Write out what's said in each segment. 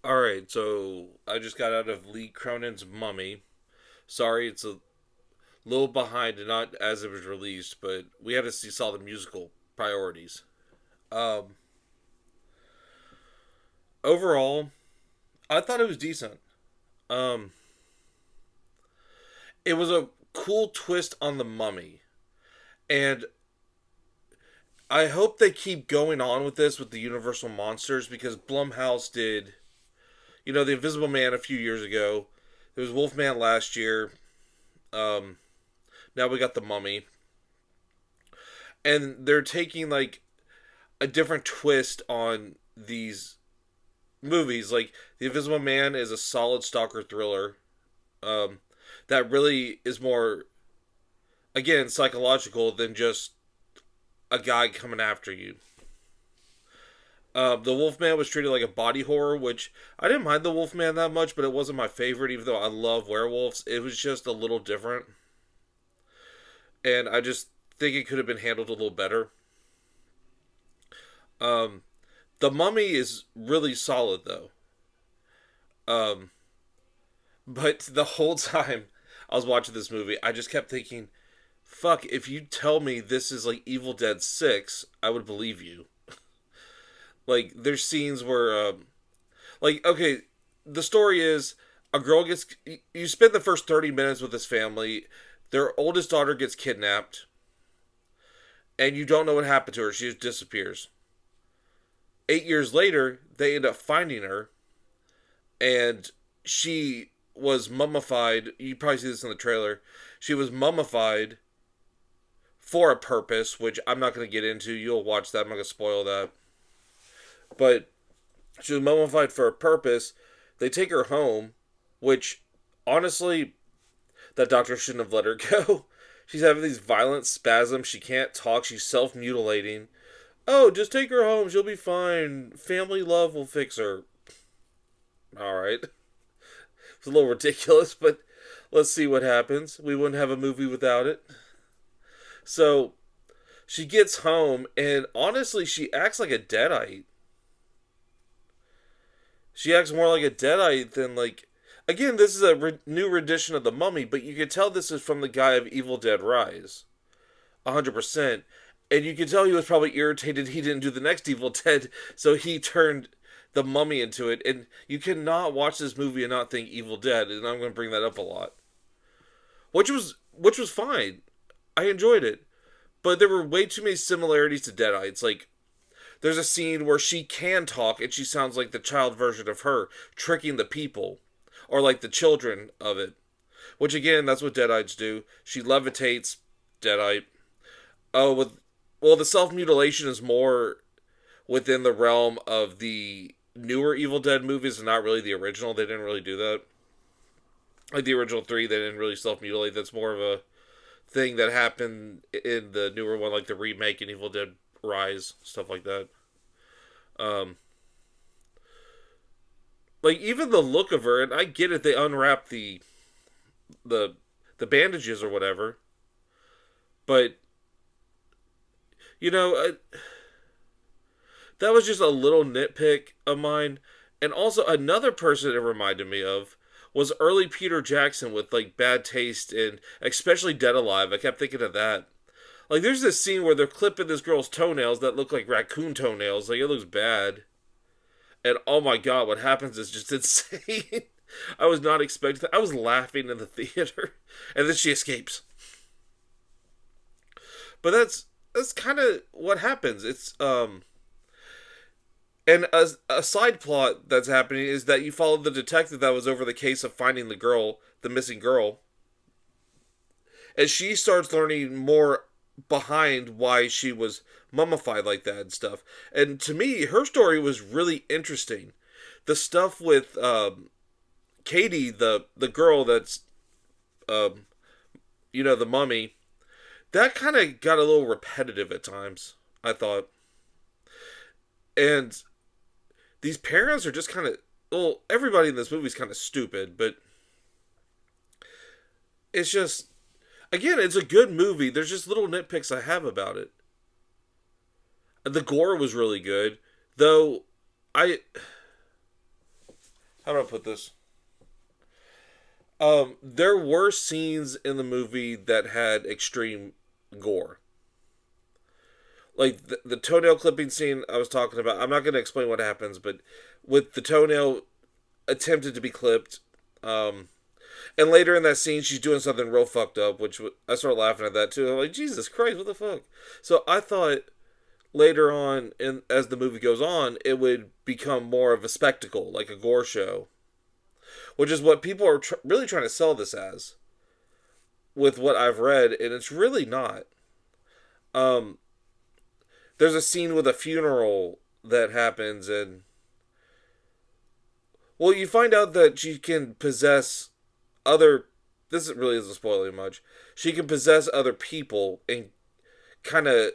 Alright, so I just got out of Lee Cronin's Mummy. Sorry, it's a little behind and not as it was released, but we had to see saw the musical priorities. Um, Overall, I thought it was decent. Um, it was a cool twist on the Mummy, and I hope they keep going on with this with the Universal monsters because Blumhouse did, the Invisible Man a few years ago. There was Wolfman last year. Um, Now we got the Mummy, and they're taking like a different twist on these movies. Like The Invisible Man is a solid stalker thriller um, that really is more, again, psychological than just a guy coming after you. The Wolfman was treated like a body horror, which I didn't mind the Wolfman that much, but it wasn't my favorite, even though I love werewolves. It was just a little different, and I just think it could have been handled a little better. Um, the Mummy is really solid, though. Um, but the whole time I was watching this movie, I just kept thinking, fuck, if you tell me this is like Evil Dead 6, I would believe you. Like, there's scenes where, okay, the story is a girl gets. You spend the first 30 minutes with this family. Their oldest daughter gets kidnapped, and you don't know what happened to her. She just disappears. 8 years later, they end up finding her, and she was mummified. You probably see this in the trailer. She was mummified for a purpose, which I'm not going to get into. You'll watch that. I'm not going to spoil that. But she was mummified for a purpose. They take her home, which honestly, that doctor shouldn't have let her go. She's having these violent spasms. She can't talk. She's self mutilating. Oh, just take her home. She'll be fine. Family love will fix her. All right. It's a little ridiculous, but let's see what happens. We wouldn't have a movie without it. So she gets home, and honestly, she acts like a deadite. She acts more like a deadite than like. Again, this is a new rendition of the Mummy, but you can tell this is from the guy of Evil Dead Rise, 100%. And you can tell he was probably irritated he didn't do the next Evil Dead, so he turned the Mummy into it. And you cannot watch this movie and not think Evil Dead, and I'm going to bring that up a lot, which was fine. I enjoyed it, but there were way too many similarities to Deadites. Like there's a scene where she can talk and she sounds like the child version of her, tricking the people, or like the children of it. Which again, that's what Deadites do. She levitates, Deadite. Oh, the self mutilation is more within the realm of the newer Evil Dead movies and not really the original. They didn't really do that. Like the original three, they didn't really self mutilate. That's more of a thing that happened in the newer one, like the remake in Evil Dead Rise, stuff like that. Um, like even the look of her, and I get it. They unwrap the the bandages or whatever, but you know, that was just a little nitpick of mine. And also another person it reminded me of was early Peter Jackson with like Bad Taste and especially Dead Alive. I kept thinking of that. Like there's this scene where they're clipping this girl's toenails that look like raccoon toenails. Like it looks bad. And oh my god, what happens is just insane. I was not expecting that. I was laughing in the theater. And then she escapes. But that's kind of what happens. It's and a side plot that's happening is that you follow the detective that was over the case of finding the girl, the missing girl, and she starts learning more behind why she was mummified like that and stuff. And to me, her story was really interesting. The stuff with Katie, the girl that's um, the mummy, that kind of got a little repetitive at times. I thought, and these parents are just kind of well, everybody in this movie is kind of stupid, but it's just again, it's a good movie. There's just little nitpicks I have about it. The gore was really good, though. I how do I put this? There were scenes in the movie that had extreme gore. Like the toenail clipping scene I was talking about. I'm not going to explain what happens, but with the toenail attempted to be clipped, um, and later in that scene, she's doing something real fucked up, which I started laughing at that too. I'm like, Jesus Christ, what the fuck? So I thought later on, as the movie goes on, it would become more of a spectacle, like a gore show, which is what people are really trying to sell this as. With what I've read, and it's really not. Um, there's a scene with a funeral that happens, and well, you find out that she can possess other. This really isn't spoiling much. She can possess other people and kind of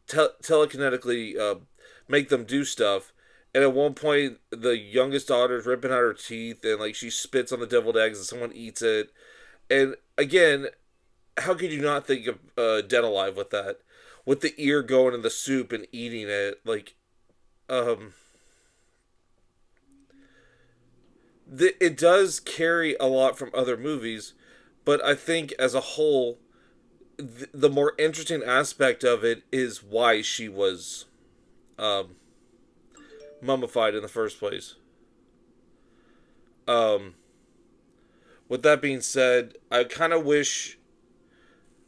telekinetically make them do stuff. And at one point, the youngest daughter is ripping out her teeth, and like she spits on the deviled eggs, and someone eats it. And again, how could you not think of Dead Alive with that? With the ear going in the soup and eating it, like, um, it does carry a lot from other movies, but I think as a whole, the more interesting aspect of it is why she was um, mummified in the first place. Um, with that being said, I kind of wish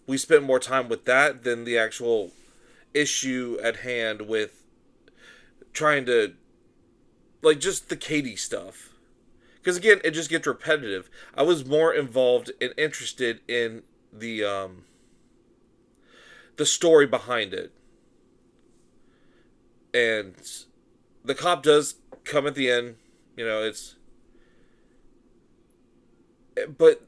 we spent more time with that than the actual issue at hand with trying to, like, just the Katie stuff. Because again, it just gets repetitive. I was more involved and interested in the story behind it, and the cop does come at the end. You know, it's but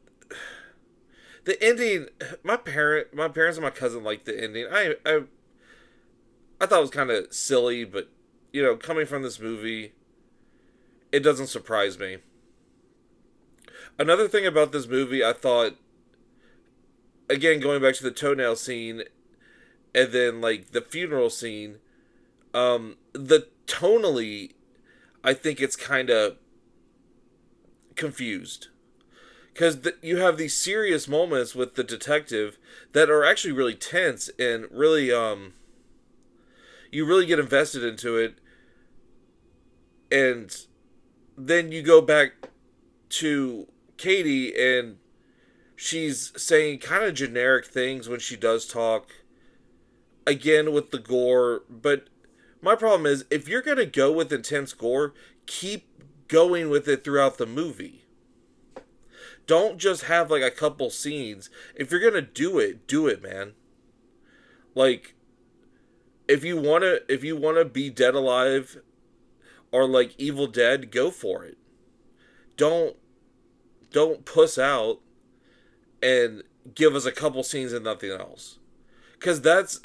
the ending. My parents, and my cousin liked the ending. I thought it was kind of silly, but you know, coming from this movie, it doesn't surprise me. Another thing about this movie, I thought, again, going back to the toenail scene, and then like the funeral scene, the tonally, I think it's kind of confused because you have these serious moments with the detective that are actually really tense and really you really get invested into it, and then you go back to Katie, and she's saying kind of generic things when she does talk, again with the gore. But my problem is, if you're going to go with intense gore, keep going with it throughout the movie. Don't just have like a couple scenes. If you're going to do it, man. Like, if you want to be Dead Alive or like Evil Dead, go for it. Don't don't puss out and give us a couple scenes and nothing else. Because that's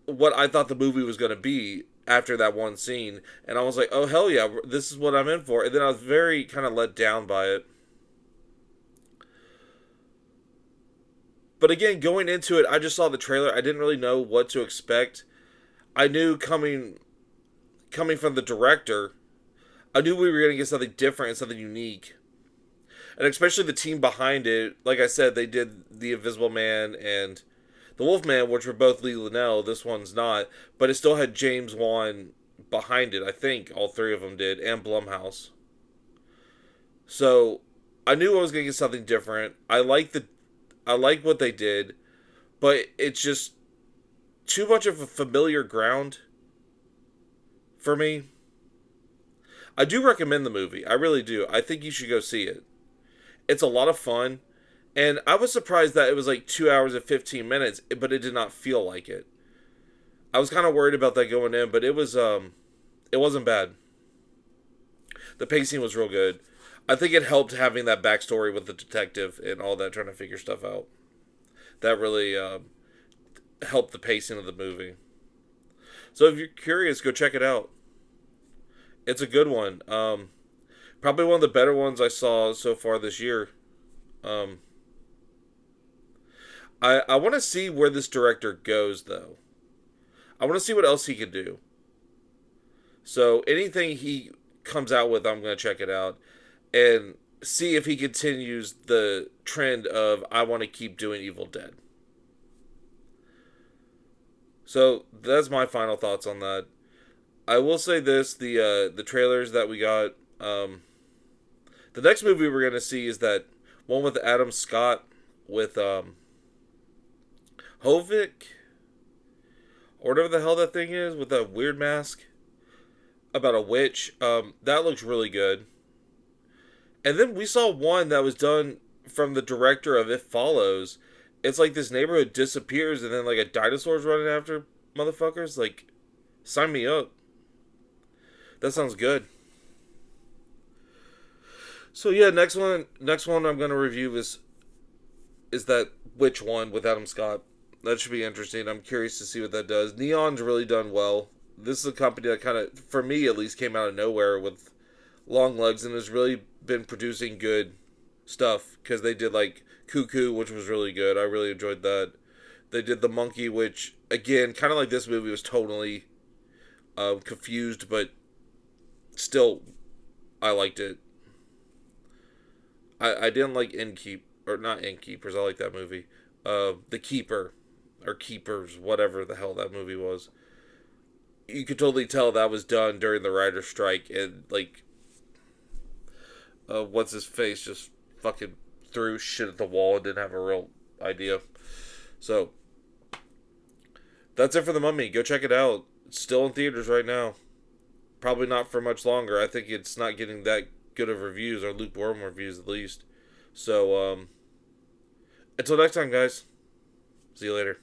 what I thought the movie was going to be after that one scene. And I was like, oh, hell yeah, this is what I'm in for. And then I was very kind of let down by it. But again, going into it, I just saw the trailer. I didn't really know what to expect. I knew coming from the director, I knew we were going to get something different and something unique. And especially the team behind it. Like I said, they did The Invisible Man and The Wolfman, which were both Lee Linnell. This one's not. But it still had James Wan behind it. I think all three of them did. And Blumhouse. So I knew I was going to get something different. I like what they did. But it's just too much of a familiar ground for me. I do recommend the movie. I really do. I think you should go see it. It's a lot of fun. And I was surprised that it was like 2 hours and 15 minutes, but it did not feel like it. I was kind of worried about that going in, but it wasn't bad. The pacing was real good. I think it helped having that backstory with the detective and all that, trying to figure stuff out. That really helped the pacing of the movie. So if you're curious, go check it out. It's a good one. Probably one of the better ones I saw so far this year. Um, I want to see where this director goes, though. I want to see what else he can do. So anything he comes out with, I'm going to check it out and see if he continues the trend of I want to keep doing Evil Dead. So that's my final thoughts on that. I will say this: the trailers that we got, the next movie we're gonna see is that one with Adam Scott with Hovik or whatever the hell that thing is with that weird mask about a witch. That looks really good. And then we saw one that was done from the director of It Follows. It's like this neighborhood disappears and then like a dinosaur's running after motherfuckers. Like, sign me up. That sounds good. So yeah, next one I'm gonna review is that Witch one with Adam Scott. That should be interesting. I'm curious to see what that does. Neon's really done well. This is a company that kind of, for me at least, came out of nowhere with long legs and has really been producing good stuff because they did like Cuckoo, which was really good. I really enjoyed that. They did The Monkey, which again, kind of like this movie, was totally confused, but still, I liked it. I didn't like Innkeep or not Innkeepers. I like that movie. The Keeper or Keepers, whatever the hell that movie was. You could totally tell that was done during the writer's strike, and like, what's his face just fucking threw shit at the wall and didn't have a real idea. So that's it for The Mummy. Go check it out. It's still in theaters right now. Probably not for much longer. I think it's not getting that good of reviews, or lukewarm reviews at least. So until next time, guys. See you later.